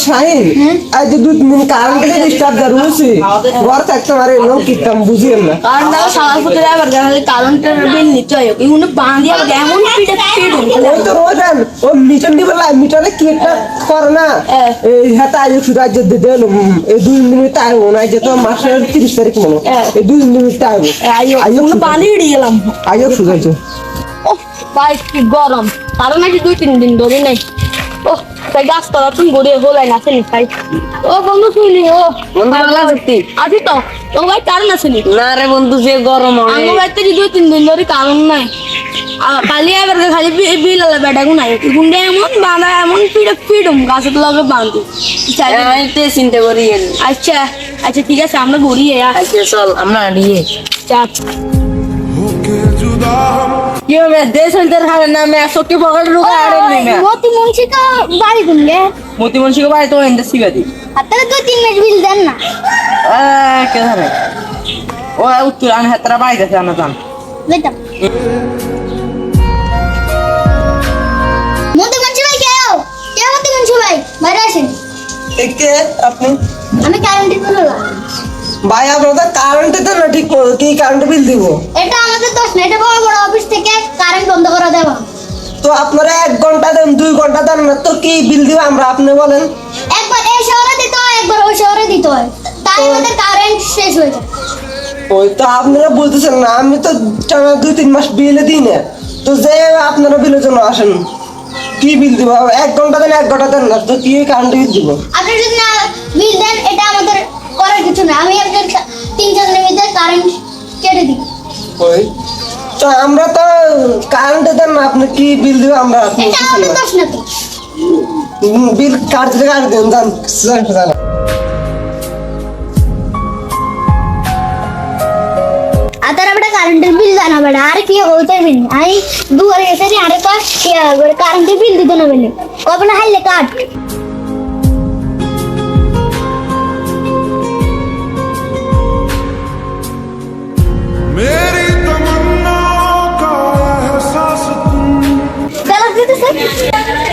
শাহিন আজ দুই দিন কারেন্ট ডিস্টার্ব দারুছি ঘর থাকতে পারে লোক কিতাম বুঝিয়েন না কারণ দাও সারা ফুটে আবার কারেন্টের বিল নিতে হয় ইউনে বাঁধি আবার এমন পিড়ে ওই তো রোজান ও মিটার দিবে না মিটারে কি একটা করে না এই হাতে আজ শুধু আজ দিতে হলো এই 2 দিন তাই না যে তো মাসের 30 তারিখ মনে এই 2 দিন তাই আইও বাঁধি উড়ে গেলাম আইও শুধু আছে ও ভাই কি গরম কারণ নাকি 2-3 দিন ধরে নাই ও তাই গাছ তলা তুমি গড়ে হলাই না আসেনি ভাই ও বন্ধু শুনি ও বন্ধু পাগলা সত্যি আজি তো ও ভাই কারণ আসেনি না রে বন্ধু যে গরম আমার বাড়িতে 2-3 দিন ধরে কারণ নাই কালি এবার খালি বিল আলা বেটা গুনাই গুন্ডে এমন বাঁধা এমন পিড়ম গাছের লগে বাঁধি আইতে চিন্তা করি আচ্ছা আচ্ছা ঠিক আছে আমরা ঘুরি আচ্ছা চল আমরা নিয়ে চাপ কি হবে দেশ হইতে খাবে না আমি সত্যি পকেট ঢুকে আড়ে নিই না মতি মুন্সি তো বাড়ি গুনলে মতি মনসিকে বাড়ি তো এন্ড সিগাদি হাতে 2-3 মাস বিল দেন না কে ধরে ও উত্তর আন হাতরা বাড়ি গেছে না জান বেটা মতি মুন্সি ভাই কে মতি মুন্সি ভাই বাইরে আসেন একে আপনি আমি কারেন্টের বিল হলাম ভাই আপনাদের কারেন্টে তো না ঠিক কি কারেন্ট বিল দিব এটা আমাদের দোষ না এটা বড় বড় অফিস থেকে কারেন্ট বন্ধ করে দেওয়া তো আপনারা 1 ঘন্টা দেন 2 ঘন্টা দেন না তো কি বিল দিব আমরা আপনি বলেন একবার এই শহরে দিতে হয় একবার ওই শহরে দিতে হয় তাই আমাদের কারেন্ট শেষ হয়ে যায় ওই তো আপনারা বলতেছেন না আমি তো টানা 2-3 মাস বিল দিই না তো যে আপনারা বিলের জন্য আসেন কি বিল দিব 1 ঘন্টা দেন 1 ঘন্টা দেন না তো কি কারেন্ট বিল দিব আপনি যদি না বিল দেন এটা আমাদের করার কিছু না আমি আপনার 3-4 দিনের ভিতরে কারেন্ট কেটে দিই ওই তো আমরা তো কারেন্ট দেন না আপনি কি বিল দিব আমরা এটা আমাদের দোষ না তো বিল কাটতে দেন জান জান আতার আমরা কারেন্টের বিল জানা বেড়া আর কি হইতে বিল আই দুয়ারে এসে আরে তো কারেন্টের বিল দিতে না বলে কবে না হাইলে কাট मेरी तमन्नाओं का एहसास तुम চলো দিতেছে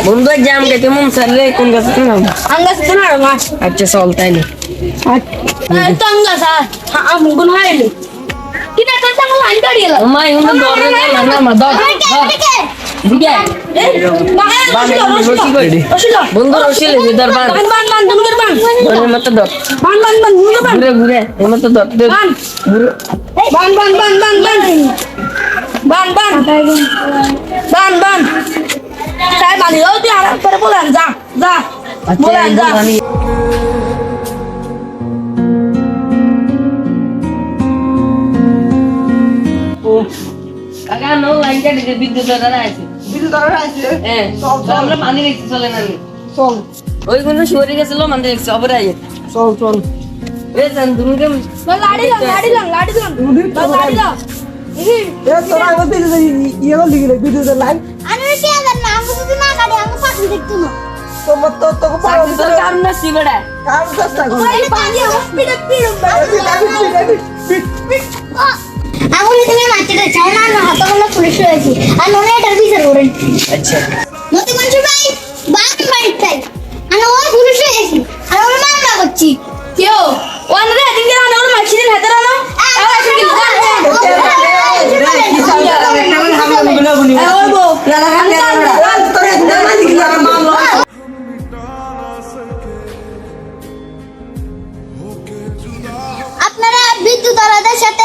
বন্ধু জাম গেতে মন সারলে কোন গাছ না আঙ্গাস কোনা মা আচ্ছা চল তাইলে তো আঙ্গাস আম গুন হাইলে কিটা তো চাঙ্গা লাইন দাঁড়িয়ে গেল ওমা ইউন দরে না মা দর দিকে বন্ধু রসিলে বিদার বান ধরে মত দর ঘুরে ঘুরে মত দর ঘুরে তাই বানি দাও তুই আরাম করে বলেন যা যা বলেন যা কাকা নো লাইন কাটে বিদ্যুৎ দ্বারা আছে বিদ্যুৎ দ্বারা আছে হ্যাঁ আমরা পানি দেখতে চলে না চল ওই কোন সরে গেছিল মানে দেখছি অবরে আইয়ে চল চল এ জান তুমি কে লাড়ি লাং লাড়ি লাং এ তোরা আমি বিদ্যুৎ ইয়ে লিখলে বিদ্যুৎ লাইন আমি কি আবার না আমি যদি না কাটে আমি পাখি দেখতে না তোমার তো তো সাকি তোর কারণ না সিবড়া কার চেষ্টা করো এই পানি হসপিটাল পিড়ম আমি তুমি মাটিতে চাই না না হাতে বলা পুলিশ হয়েছি আর ননে এটার বিচার করেন আচ্ছা মতি মঞ্জু ভাই বাপ বাড়ি চাই আমি ওই পুলিশ হয়েছি আর ওর মামলা করছি কেউ ওনারে দিন দিন ওনার মাছিদের হাতে রানো আর আসে কি ওই বো আপনারা বিদ্যুৎ আলাদার সাথে